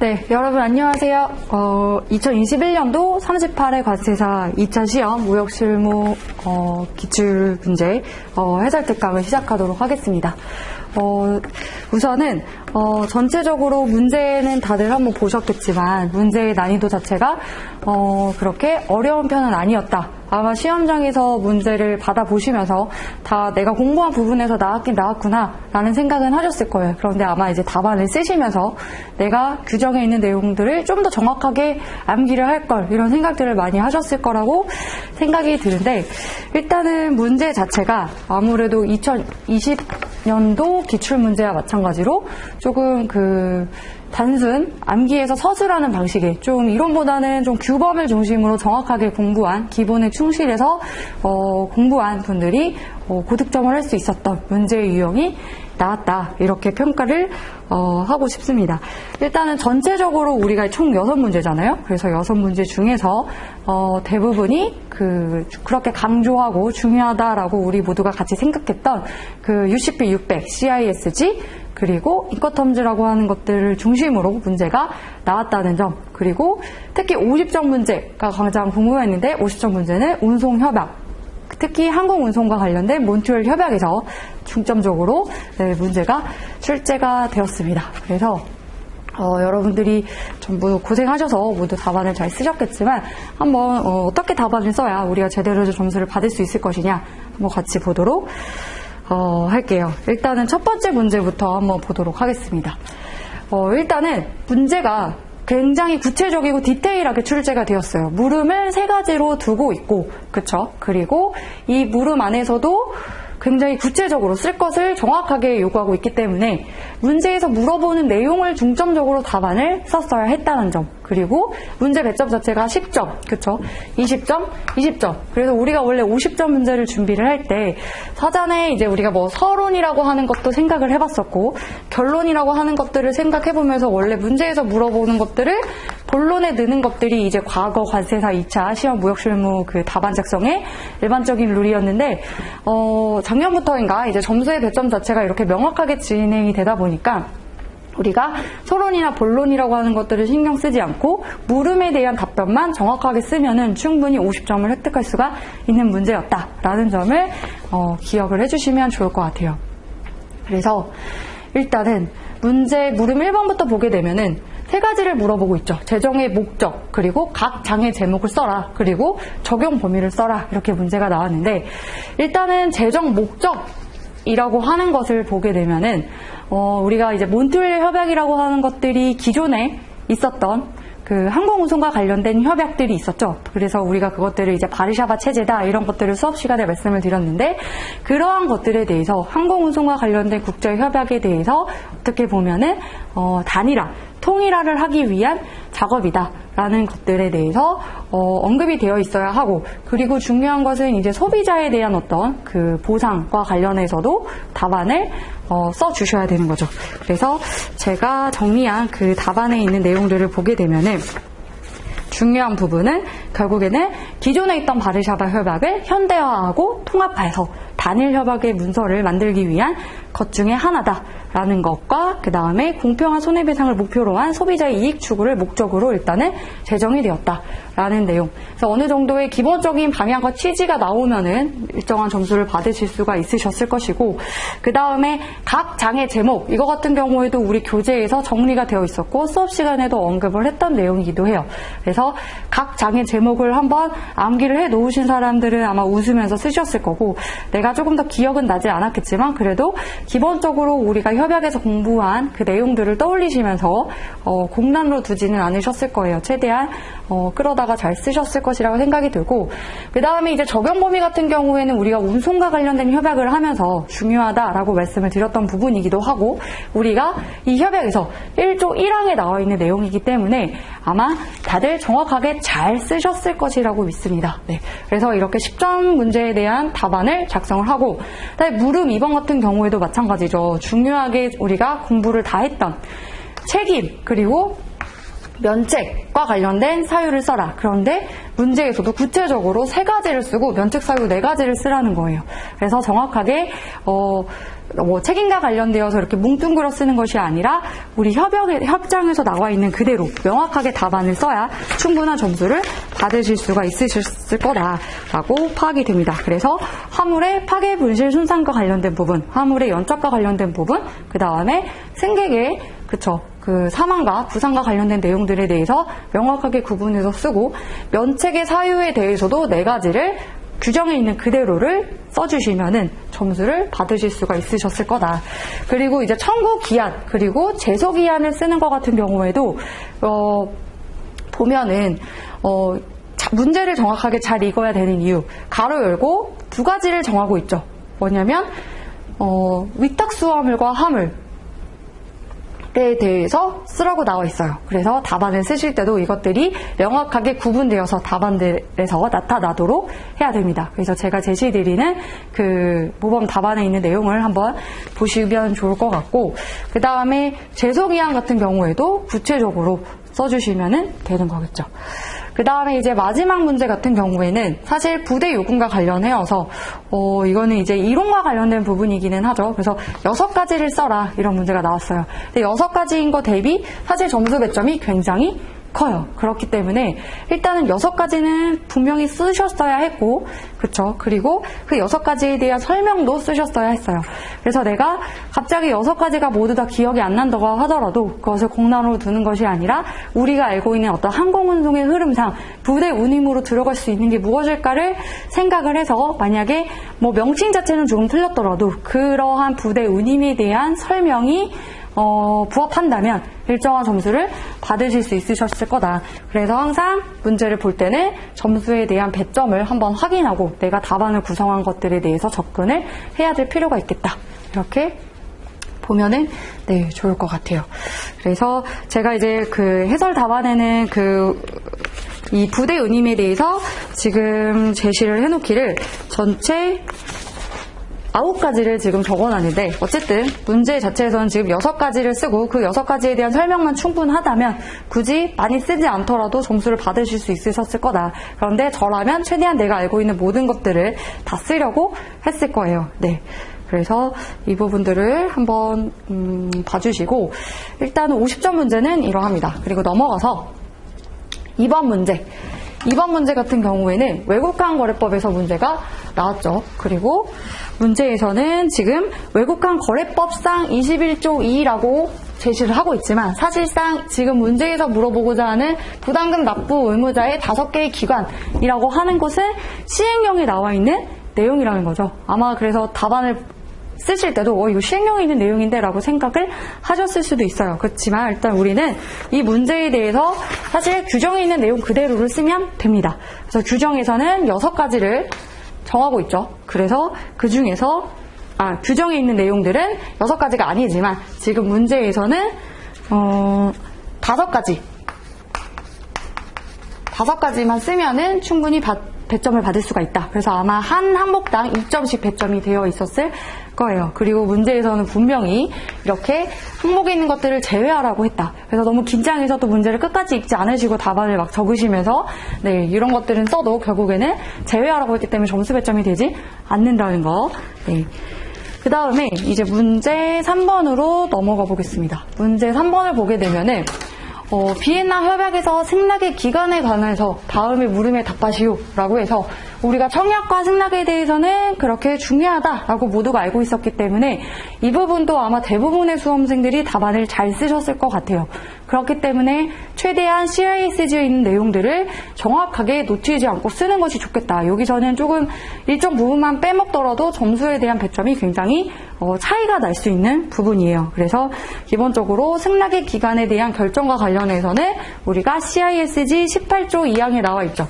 네, 여러분 안녕하세요. 2021년도 38회 관세사 2차 시험 무역실무 기출문제 해설 특강을 시작하도록 하겠습니다. 우선은 전체적으로 문제는 다들 한번 보셨겠지만 문제의 난이도 자체가 그렇게 어려운 편은 아니었다. 아마 시험장에서 문제를 받아보시면서 다 내가 공부한 부분에서 나왔긴 나왔구나 라는 생각은 하셨을 거예요. 그런데 아마 이제 답안을 쓰시면서 내가 규정에 있는 내용들을 좀 더 정확하게 암기를 할 걸, 이런 생각들을 많이 하셨을 거라고 생각이 드는데, 일단은 문제 자체가 아무래도 2020년도 기출문제와 마찬가지로 조금 단순 암기에서 서술하는 방식의 좀 이론보다는 좀 규범을 중심으로 정확하게 공부한, 기본에 충실해서 공부한 분들이 고득점을 할 수 있었던 문제의 유형이 나왔다, 이렇게 평가를 하고 싶습니다. 일단은 전체적으로 우리가 총 6문제잖아요. 그래서 6문제 중에서 대부분이 그렇게 강조하고 중요하다라고 우리 모두가 같이 생각했던 UCP 600, CISG, 그리고 인커텀즈라고 하는 것들을 중심으로 문제가 나왔다는 점, 그리고 특히 50점 문제가 가장 궁금했는데 50점 문제는 운송협약, 특히 항공운송과 관련된 몬트리올 협약에서 중점적으로 문제가 출제가 되었습니다. 그래서 여러분들이 전부 고생하셔서 모두 답안을 잘 쓰셨겠지만 한번 어떻게 답안을 써야 우리가 제대로 점수를 받을 수 있을 것이냐 한번 같이 보도록 할게요. 일단은 첫 번째 문제부터 한번 보도록 하겠습니다. 일단은 문제가 굉장히 구체적이고 디테일하게 출제가 되었어요. 물음을 3가지로 두고 있고, 그쵸? 그리고 이 물음 안에서도 굉장히 구체적으로 쓸 것을 정확하게 요구하고 있기 때문에 문제에서 물어보는 내용을 중점적으로 답안을 썼어야 했다는 점, 그리고 문제 배점 자체가 10점, 그쵸? 20점, 20점. 그래서 우리가 원래 50점 문제를 준비를 할 때 사전에 이제 우리가 서론이라고 하는 것도 생각을 해봤었고 결론이라고 하는 것들을 생각해보면서 원래 문제에서 물어보는 것들을 본론에 넣는 것들이 이제 과거 관세사 2차 시험 무역실무 답안 작성의 일반적인 룰이었는데 작년부터인가 이제 점수의 배점 자체가 이렇게 명확하게 진행이 되다 보니까 우리가 서론이나 본론이라고 하는 것들을 신경 쓰지 않고 물음에 대한 답변만 정확하게 쓰면은 충분히 50점을 획득할 수가 있는 문제였다라는 점을 기억을 해주시면 좋을 것 같아요. 그래서 일단은 문제 물음 1번부터 보게 되면은 3가지를 물어보고 있죠. 재정의 목적, 그리고 각 장의 제목을 써라, 그리고 적용 범위를 써라, 이렇게 문제가 나왔는데, 일단은 재정 목적이라고 하는 것을 보게 되면은 우리가 이제 몬트리올 협약이라고 하는 것들이 기존에 있었던 항공운송과 관련된 협약들이 있었죠. 그래서 우리가 그것들을 이제 바르샤바 체제다, 이런 것들을 수업 시간에 말씀을 드렸는데, 그러한 것들에 대해서 항공운송과 관련된 국제협약에 대해서 어떻게 보면은 단일화, 통일화를 하기 위한 작업이다 라는 것들에 대해서 언급이 되어 있어야 하고, 그리고 중요한 것은 이제 소비자에 대한 어떤 보상과 관련해서도 답안을 써주셔야 되는 거죠. 그래서 제가 정리한 답안에 있는 내용들을 보게 되면은 중요한 부분은 결국에는 기존에 있던 바르샤바 협약을 현대화하고 통합해서 단일 협약의 문서를 만들기 위한 것 중에 하나다라는 것과, 그 다음에 공평한 손해배상을 목표로 한 소비자의 이익 추구를 목적으로 일단은 제정이 되었다라는 내용. 그래서 어느 정도의 기본적인 방향과 취지가 나오면은 일정한 점수를 받으실 수가 있으셨을 것이고, 그 다음에 각 장의 제목, 이거 같은 경우에도 우리 교재에서 정리가 되어 있었고 수업 시간에도 언급을 했던 내용이기도 해요. 그래서 각 장의 제목을 한번 암기를 해 놓으신 사람들은 아마 웃으면서 쓰셨을 거고, 내가 조금 더 기억은 나지 않았겠지만 그래도 기본적으로 우리가 협약에서 공부한 그 내용들을 떠올리시면서 공란으로 두지는 않으셨을 거예요. 최대한 끌어다가 잘 쓰셨을 것이라고 생각이 들고, 그 다음에 이제 적용 범위 같은 경우에는 우리가 운송과 관련된 협약을 하면서 중요하다라고 말씀을 드렸던 부분이기도 하고, 우리가 이 협약에서 1조 1항에 나와 있는 내용이기 때문에 아마 다들 정확하게 잘 쓰셨을 것이라고 믿습니다. 네. 그래서 이렇게 10점 문제에 대한 답안을 작성을 하고, 그다음에 물음 2번 같은 경우에도 마찬가지죠. 중요하게 우리가 공부를 다 했던 책임, 그리고 면책과 관련된 사유를 써라. 그런데 문제에서도 구체적으로 3가지를 쓰고 면책 사유 4가지를 쓰라는 거예요. 그래서 정확하게 뭐 책임과 관련되어서 이렇게 뭉뚱그려 쓰는 것이 아니라 우리 협장에서 나와 있는 그대로 명확하게 답안을 써야 충분한 점수를 받으실 수가 있으셨을 거다라고 파악이 됩니다. 그래서 화물의 파괴, 분실, 손상과 관련된 부분, 화물의 연착과 관련된 부분, 그 다음에 승객의 그 사망과 부상과 관련된 내용들에 대해서 명확하게 구분해서 쓰고, 면책의 사유에 대해서도 4가지를 규정에 있는 그대로를 써주시면은 점수를 받으실 수가 있으셨을 거다. 그리고 이제 청구 기한, 그리고 제소 기한을 쓰는 것 같은 경우에도, 보면은, 문제를 정확하게 잘 읽어야 되는 이유, 가로 열고 2가지를 정하고 있죠. 뭐냐면, 위탁수 화물과 화물, 에 대해서 쓰라고 나와 있어요. 그래서 답안을 쓰실 때도 이것들이 명확하게 구분되어서 답안들에서 나타나도록 해야 됩니다. 그래서 제가 제시드리는 그 모범 답안에 있는 내용을 한번 보시면 좋을 것 같고, 그 다음에 제소기한 같은 경우에도 구체적으로 써주시면 되는 거겠죠. 그 다음에 이제 마지막 문제 같은 경우에는 사실 부대 요금과 관련해서 이거는 이제 이론과 관련된 부분이기는 하죠. 그래서 6가지를 써라 이런 문제가 나왔어요. 근데 6가지인 거 대비 사실 점수 배점이 굉장히 커요. 그렇기 때문에 일단은 6가지는 분명히 쓰셨어야 했고, 그쵸? 그리고 그 6가지에 대한 설명도 쓰셨어야 했어요. 그래서 내가 갑자기 6가지가 모두 다 기억이 안 난다고 하더라도 그것을 공란으로 두는 것이 아니라 우리가 알고 있는 어떤 항공운송의 흐름상 부대 운임으로 들어갈 수 있는 게 무엇일까를 생각을 해서, 만약에 뭐 명칭 자체는 조금 틀렸더라도 그러한 부대 운임에 대한 설명이 부합한다면 일정한 점수를 받으실 수 있으셨을 거다. 그래서 항상 문제를 볼 때는 점수에 대한 배점을 한번 확인하고 내가 답안을 구성한 것들에 대해서 접근을 해야 될 필요가 있겠다. 이렇게 보면은 네, 좋을 것 같아요. 그래서 제가 이제 그 해설 답안에는 이 부대 운임에 대해서 지금 제시를 해놓기를 전체 9가지를 지금 적어놨는데, 어쨌든 문제 자체에서는 지금 6가지를 쓰고 그 6가지에 대한 설명만 충분하다면 굳이 많이 쓰지 않더라도 점수를 받으실 수 있으셨을 거다. 그런데 저라면 최대한 내가 알고 있는 모든 것들을 다 쓰려고 했을 거예요. 네. 그래서 이 부분들을 한번 봐주시고, 일단은 50점 문제는 이러합니다. 그리고 넘어가서 2번 문제. 2번 문제 같은 경우에는 외국항거래법에서 문제가 나왔죠. 그리고 문제에서는 지금 외국항거래법상 21조 2라고 제시를 하고 있지만, 사실상 지금 문제에서 물어보고자 하는 부담금 납부 의무자의 5개의 기관이라고 하는 것은 시행령에 나와 있는 내용이라는 거죠. 아마 그래서 답안을 쓰실 때도 이거 시행령에 있는 내용인데 라고 생각을 하셨을 수도 있어요. 그렇지만 일단 우리는 이 문제에 대해서 사실 규정에 있는 내용 그대로를 쓰면 됩니다. 그래서 규정에서는 6가지를 정하고 있죠. 그래서 그 중에서 규정에 있는 내용들은 6가지가 아니지만 지금 문제에서는 5가지만 쓰면은 충분히 배점을 받을 수가 있다. 그래서 아마 한 항목당 2점씩 배점이 되어 있었을 거예요. 그리고 문제에서는 분명히 이렇게 항목에 있는 것들을 제외하라고 했다. 그래서 너무 긴장해서 또 문제를 끝까지 읽지 않으시고 답안을 막 적으시면서 네, 이런 것들은 써도 결국에는 제외하라고 했기 때문에 점수 배점이 되지 않는다는 거. 네. 그 다음에 이제 문제 3번으로 넘어가 보겠습니다. 문제 3번을 보게 되면은 비엔나 협약에서 승낙의 기간에 관해서 다음의 물음에 답하시오 라고 해서, 우리가 청약과 승낙에 대해서는 그렇게 중요하다라고 모두가 알고 있었기 때문에 이 부분도 아마 대부분의 수험생들이 답안을 잘 쓰셨을 것 같아요. 그렇기 때문에 최대한 CISG에 있는 내용들을 정확하게 놓치지 않고 쓰는 것이 좋겠다. 여기서는 조금 일정 부분만 빼먹더라도 점수에 대한 배점이 굉장히 차이가 날 수 있는 부분이에요. 그래서 기본적으로 승낙의 기간에 대한 결정과 관련해서는 우리가 CISG 18조 2항에 나와 있죠.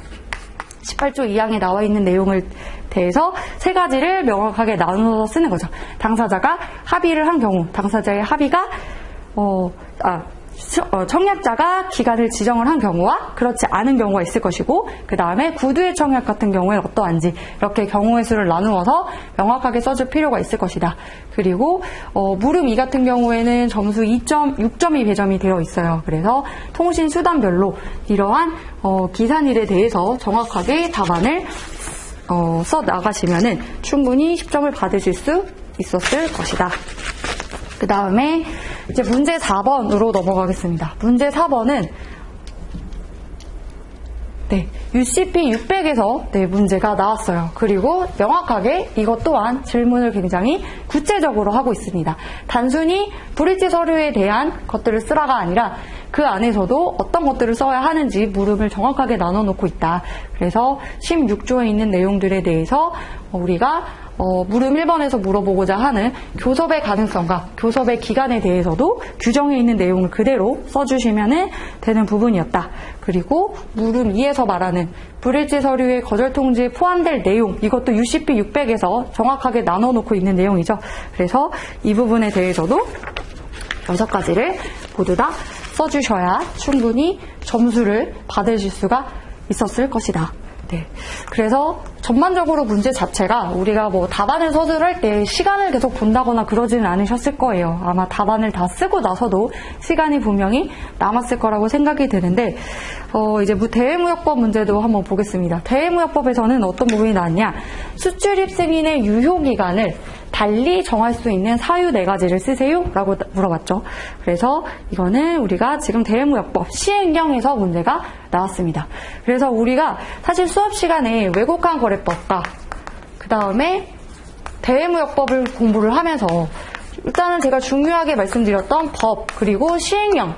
18조 2항에 나와 있는 내용을 대해서 3가지를 명확하게 나누어서 쓰는 거죠. 당사자가 합의를 한 경우, 당사자의 합의가 청약자가 기간을 지정을 한 경우와 그렇지 않은 경우가 있을 것이고, 그 다음에 구두의 청약 같은 경우에 어떠한지 이렇게 경우의 수를 나누어서 명확하게 써줄 필요가 있을 것이다. 그리고 물음 2 같은 경우에는 점수 6점이 배점이 되어 있어요. 그래서 통신 수단별로 이러한 기산일에 대해서 정확하게 답안을 써 나가시면은 충분히 10점을 받으실 수 있었을 것이다. 그 다음에 이제 문제 4번으로 넘어가겠습니다. 문제 4번은 UCP 600에서 문제가 나왔어요. 그리고 명확하게 이것 또한 질문을 굉장히 구체적으로 하고 있습니다. 단순히 브릿지 서류에 대한 것들을 쓰라가 아니라 그 안에서도 어떤 것들을 써야 하는지 물음을 정확하게 나눠놓고 있다. 그래서 16조에 있는 내용들에 대해서 우리가 물음 1번에서 물어보고자 하는 교섭의 가능성과 교섭의 기간에 대해서도 규정에 있는 내용을 그대로 써주시면 되는 부분이었다. 그리고 물음 2에서 말하는 브릿지 서류의 거절 통지에 포함될 내용, 이것도 UCP 600에서 정확하게 나눠놓고 있는 내용이죠. 그래서 이 부분에 대해서도 6가지를 모두 다 써주셔야 충분히 점수를 받으실 수가 있었을 것이다. 그래서 전반적으로 문제 자체가 우리가 답안을 서술할 때 시간을 계속 본다거나 그러지는 않으셨을 거예요. 아마 답안을 다 쓰고 나서도 시간이 분명히 남았을 거라고 생각이 드는데, 이제 대외무역법 문제도 한번 보겠습니다. 대외무역법에서는 어떤 부분이 나왔냐? 수출입 승인의 유효기간을 달리 정할 수 있는 사유 4가지를 쓰세요? 라고 물어봤죠. 그래서 이거는 우리가 지금 대외무역법 시행령에서 문제가 나왔습니다. 그래서 우리가 사실 수업 시간에 외국간 거래법과 그 다음에 대외무역법을 공부를 하면서 일단은 제가 중요하게 말씀드렸던 법 그리고 시행령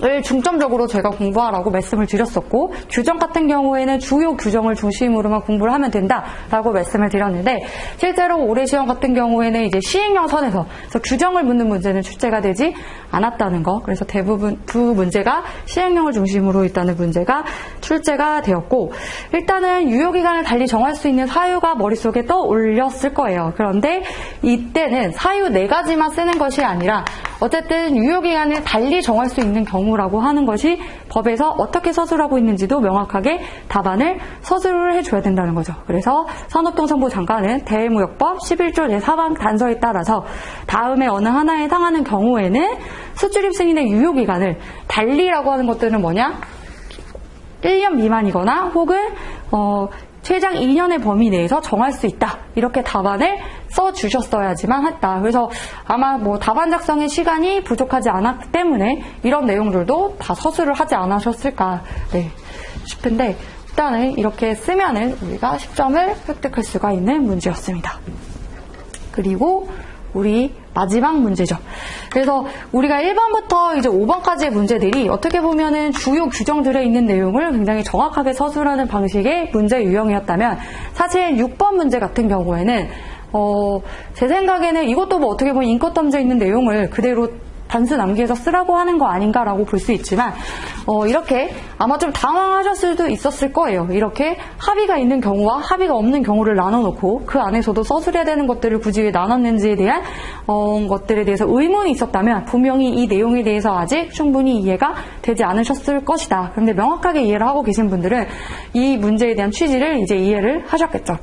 을 중점적으로 제가 공부하라고 말씀을 드렸었고, 규정 같은 경우에는 주요 규정을 중심으로만 공부를 하면 된다라고 말씀을 드렸는데, 실제로 올해 시험 같은 경우에는 이제 시행령 선에서 규정을 묻는 문제는 출제가 되지 않았다는 거. 그래서 대부분 두 문제가 시행령을 중심으로 있다는 문제가 출제가 되었고, 일단은 유효기간을 달리 정할 수 있는 사유가 머릿속에 떠올렸을 거예요. 그런데 이때는 사유 4가지만 쓰는 것이 아니라 어쨌든 유효기간을 달리 정할 수 있는 경우라고 하는 것이 법에서 어떻게 서술하고 있는지도 명확하게 답안을 서술을 해줘야 된다는 거죠. 그래서 산업통상부 장관은 대외무역법 11조 제4번 단서에 따라서 다음에 어느 하나에 해당하는 경우에는 수출입 승인의 유효기간을 달리라고 하는 것들은 뭐냐? 1년 미만이거나 혹은 최장 2년의 범위 내에서 정할 수 있다. 이렇게 답안을 써주셨어야지만 했다. 그래서 아마 답안 작성의 시간이 부족하지 않았기 때문에 이런 내용들도 다 서술을 하지 않으셨을까 싶은데, 일단은 이렇게 쓰면은 우리가 10점을 획득할 수가 있는 문제였습니다. 그리고 우리 마지막 문제죠. 그래서 우리가 1번부터 이제 5번까지의 문제들이 어떻게 보면은 주요 규정들에 있는 내용을 굉장히 정확하게 서술하는 방식의 문제 유형이었다면, 사실 6번 문제 같은 경우에는 제 생각에는 이것도 어떻게 보면 인권탐지에 있는 내용을 그대로 단순 암기해서 쓰라고 하는 거 아닌가라고 볼 수 있지만, 이렇게 아마 좀 당황하셨을 수도 있었을 거예요. 이렇게 합의가 있는 경우와 합의가 없는 경우를 나눠놓고 그 안에서도 서술해야 되는 것들을 굳이 왜 나눴는지에 대한 것들에 대해서 의문이 있었다면 분명히 이 내용에 대해서 아직 충분히 이해가 되지 않으셨을 것이다. 그런데 명확하게 이해를 하고 계신 분들은 이 문제에 대한 취지를 이제 이해를 하셨겠죠.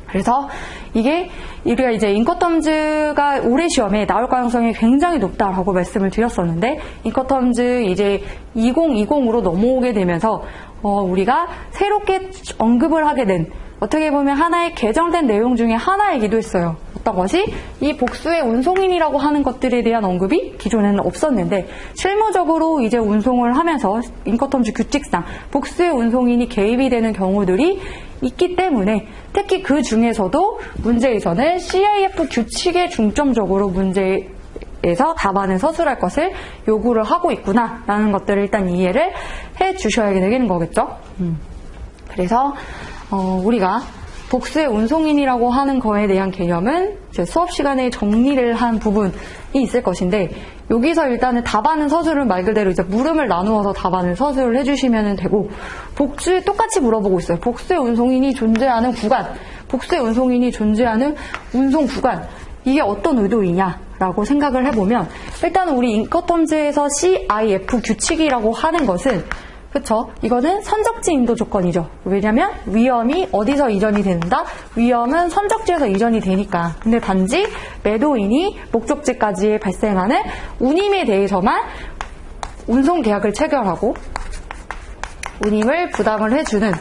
그래서 이게 우리가 이제 인권텀즈가 올해 시험에 나올 가능성이 굉장히 높다라고 말씀을 드렸었는데, 인권텀즈 이제 2020으로 넘어오게 되면서 우리가 새롭게 언급을 하게 된, 어떻게 보면 하나의 개정된 내용 중에 하나이기도 했어요. 어떤 것이 이 복수의 운송인이라고 하는 것들에 대한 언급이 기존에는 없었는데, 실무적으로 이제 운송을 하면서 인권텀즈 규칙상 복수의 운송인이 개입이 되는 경우들이 있기 때문에, 특히 그 중에서도 문제에서는 CIF 규칙에 중점적으로 문제에서 답안을 서술할 것을 요구를 하고 있구나라는 것들을 일단 이해를 해 주셔야 되는 거겠죠. 그래서 우리가 복수의 운송인이라고 하는 거에 대한 개념은 이제 수업 시간에 정리를 한 부분이 있을 것인데, 여기서 일단은 답안은 서술을 말 그대로 이제 물음을 나누어서 답안을 서술을 해주시면 되고, 복수에 똑같이 물어보고 있어요. 복수의 운송인이 존재하는 구간, 복수의 운송인이 존재하는 운송 구간, 이게 어떤 의도이냐라고 생각을 해보면, 일단 우리 인권텀즈에서 CIF 규칙이라고 하는 것은, 그쵸? 이거는 선적지 인도 조건이죠. 왜냐면 위험이 어디서 이전이 된다? 위험은 선적지에서 이전이 되니까. 근데 단지 매도인이 목적지까지 발생하는 운임에 대해서만 운송 계약을 체결하고 운임을 부담을 해주는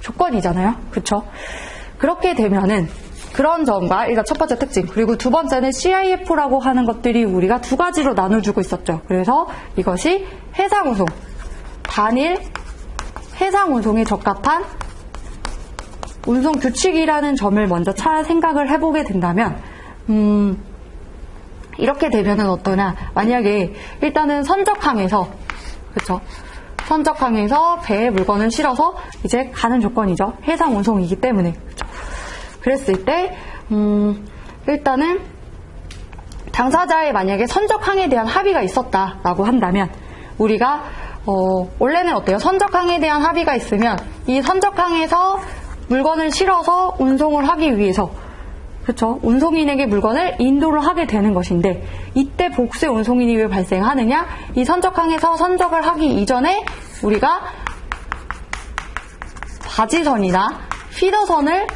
조건이잖아요. 그쵸? 그렇게 되면은 그런 점과 일단 첫 번째 특징, 그리고 두 번째는 CIF라고 하는 것들이 우리가 두 가지로 나눠주고 있었죠. 그래서 이것이 해상운송, 단일 해상운송에 적합한 운송 규칙이라는 점을 먼저 생각을 해보게 된다면 이렇게 되면은 어떠냐, 만약에 일단은 선적항에서, 그쵸, 선적항에서 배에 물건을 실어서 이제 가는 조건이죠. 해상운송이기 때문에. 그쵸? 그랬을 때 일단은 당사자의 만약에 선적항에 대한 합의가 있었다라고 한다면 우리가 원래는 어때요? 선적항에 대한 합의가 있으면 이 선적항에서 물건을 실어서 운송을 하기 위해서, 그렇죠? 운송인에게 물건을 인도를 하게 되는 것인데, 이때 복수의 운송인이 왜 발생하느냐? 이 선적항에서 선적을 하기 이전에 우리가 바지선이나 피더선을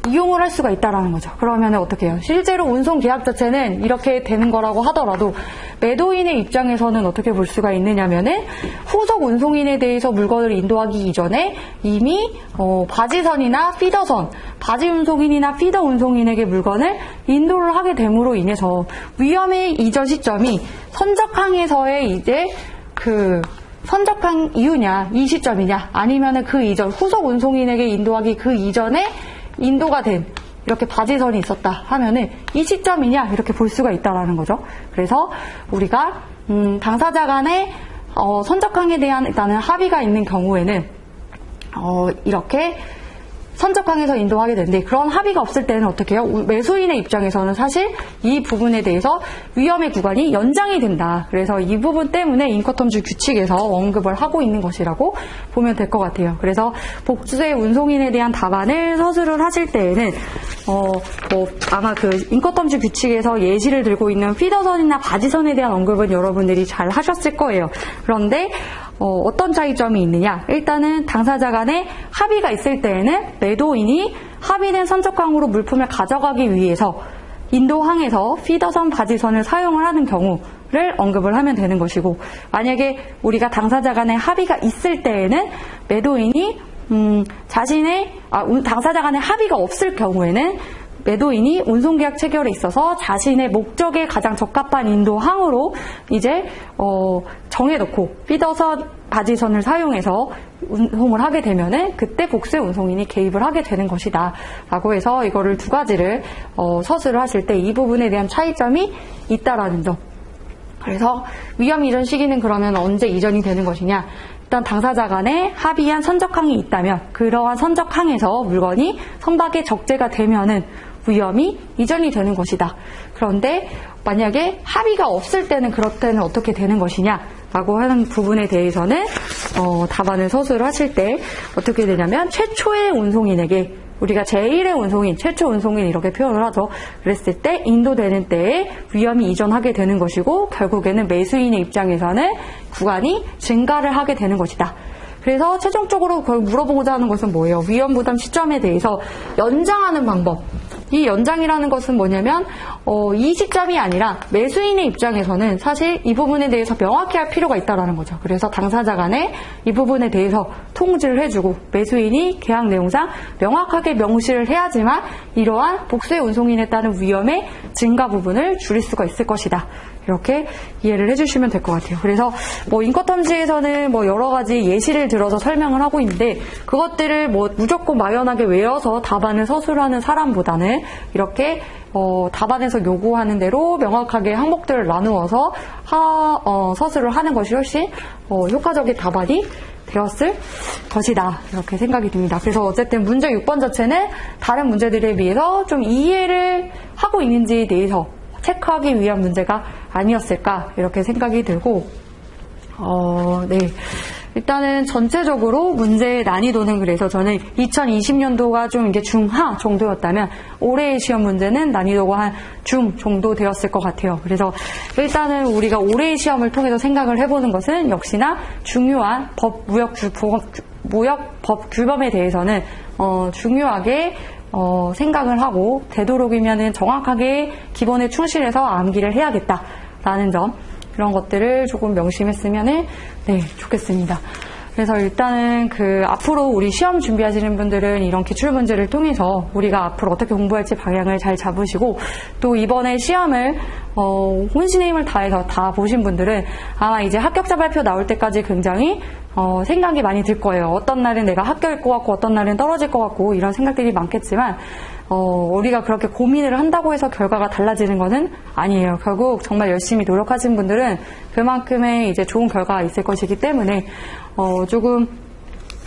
이용을 할 수가 있다라는 거죠. 그러면 어떻게 해요? 실제로 운송 계약 자체는 이렇게 되는 거라고 하더라도 매도인의 입장에서는 어떻게 볼 수가 있느냐면은 후속 운송인에 대해서 물건을 인도하기 이전에 이미 바지선이나 피더선, 바지 운송인이나 피더 운송인에게 물건을 인도를 하게 됨으로 인해서 위험의 이전 시점이 선적항에서의 이제 그 선적항 이후냐, 이 시점이냐, 아니면은 그 이전 후속 운송인에게 인도하기 그 이전에 인도가 된 이렇게 바지선이 있었다 하면은 이 시점이냐 이렇게 볼 수가 있다라는 거죠. 그래서 우리가 당사자 간에 선적항에 대한 일단은 합의가 있는 경우에는 이렇게 선적항에서 인도하게 되는데, 그런 합의가 없을 때는 어떻게 해요? 매수인의 입장에서는 사실 이 부분에 대해서 위험의 구간이 연장이 된다. 그래서 이 부분 때문에 인커텀즈 규칙에서 언급을 하고 있는 것이라고 보면 될 것 같아요. 그래서 복수의 운송인에 대한 답안을 서술을 하실 때에는 아마 그 인커텀즈 규칙에서 예시를 들고 있는 피더선이나 바지선에 대한 언급은 여러분들이 잘 하셨을 거예요. 그런데 어떤 차이점이 있느냐? 일단은 당사자 간에 합의가 있을 때에는 매도인이 합의된 선적항으로 물품을 가져가기 위해서 인도항에서 피더선, 바지선을 사용을 하는 경우를 언급을 하면 되는 것이고, 만약에 우리가 당사자 간에 합의가 있을 때에는 매도인이 당사자 간에 합의가 없을 경우에는 매도인이 운송계약 체결에 있어서 자신의 목적에 가장 적합한 인도항으로 이제 정해놓고 피더선, 바지선을 사용해서 운송을 하게 되면은 그때 복수의 운송인이 개입을 하게 되는 것이다 라고 해서 이거를 두 가지를 서술을 하실 때 이 부분에 대한 차이점이 있다라는 점. 그래서 위험 이전 시기는 그러면 언제 이전이 되는 것이냐? 일단 당사자 간에 합의한 선적항이 있다면 그러한 선적항에서 물건이 선박에 적재가 되면은 위험이 이전이 되는 것이다. 그런데 만약에 합의가 없을 때는 그럴 때는 어떻게 되는 것이냐 라고 하는 부분에 대해서는 답안을 서술을 하실 때 어떻게 되냐면 최초의 운송인에게, 우리가 제1의 운송인, 최초 운송인 이렇게 표현을 하죠. 그랬을 때 인도되는 때에 위험이 이전하게 되는 것이고 결국에는 매수인의 입장에서는 구간이 증가를 하게 되는 것이다. 그래서 최종적으로 그걸 물어보고자 하는 것은 뭐예요? 위험 부담 시점에 대해서 연장하는 방법. 이 연장이라는 것은 뭐냐면 이 시점이 아니라 매수인의 입장에서는 사실 이 부분에 대해서 명확히 할 필요가 있다는 거죠. 그래서 당사자 간에 이 부분에 대해서 통지를 해주고 매수인이 계약 내용상 명확하게 명시를 해야지만 이러한 복수의 운송인에 따른 위험의 증가 부분을 줄일 수가 있을 것이다. 이렇게 이해를 해주시면 될 것 같아요. 그래서 인커텀즈에서는 여러 가지 예시를 들어서 설명을 하고 있는데 그것들을 무조건 막연하게 외워서 답안을 서술하는 사람보다는 이렇게 답안에서 요구하는 대로 명확하게 항목들을 나누어서 서술을 하는 것이 훨씬 효과적인 답안이 되었을 것이다. 이렇게 생각이 듭니다. 그래서 어쨌든 문제 6번 자체는 다른 문제들에 비해서 좀 이해를 하고 있는지에 대해서 체크하기 위한 문제가 아니었을까 이렇게 생각이 들고 네. 일단은 전체적으로 문제의 난이도는 그래서 저는 2020년도가 좀 이게 중하 정도였다면 올해의 시험 문제는 난이도가 한 중 정도 되었을 것 같아요. 그래서 일단은 우리가 올해의 시험을 통해서 생각을 해보는 것은 역시나 중요한 무역법 규범에 대해서는 중요하게 생각을 하고 되도록이면은 정확하게 기본에 충실해서 암기를 해야겠다라는 점, 그런 것들을 조금 명심했으면 좋겠습니다. 그래서 일단은 앞으로 우리 시험 준비하시는 분들은 이런 기출 문제를 통해서 우리가 앞으로 어떻게 공부할지 방향을 잘 잡으시고, 또 이번에 시험을 혼신의 힘을 다해서 다 보신 분들은 아마 이제 합격자 발표 나올 때까지 굉장히 생각이 많이 들 거예요. 어떤 날은 내가 합격일 것 같고 어떤 날은 떨어질 것 같고 이런 생각들이 많겠지만 우리가 그렇게 고민을 한다고 해서 결과가 달라지는 것은 아니에요. 결국 정말 열심히 노력하신 분들은 그만큼의 이제 좋은 결과가 있을 것이기 때문에 조금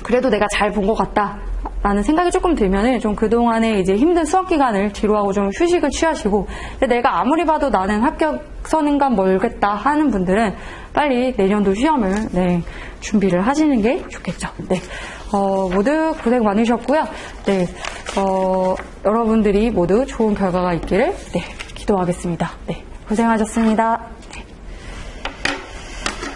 그래도 내가 잘 본 것 같다 라는 생각이 조금 들면은 좀 그동안에 이제 힘든 수학 기간을 뒤로하고 좀 휴식을 취하시고, 근데 내가 아무리 봐도 나는 합격선인가 멀겠다 하는 분들은 빨리 내년도 시험을 준비를 하시는 게 좋겠죠. 모두 고생 많으셨고요. 여러분들이 모두 좋은 결과가 있기를 기도하겠습니다. 고생하셨습니다.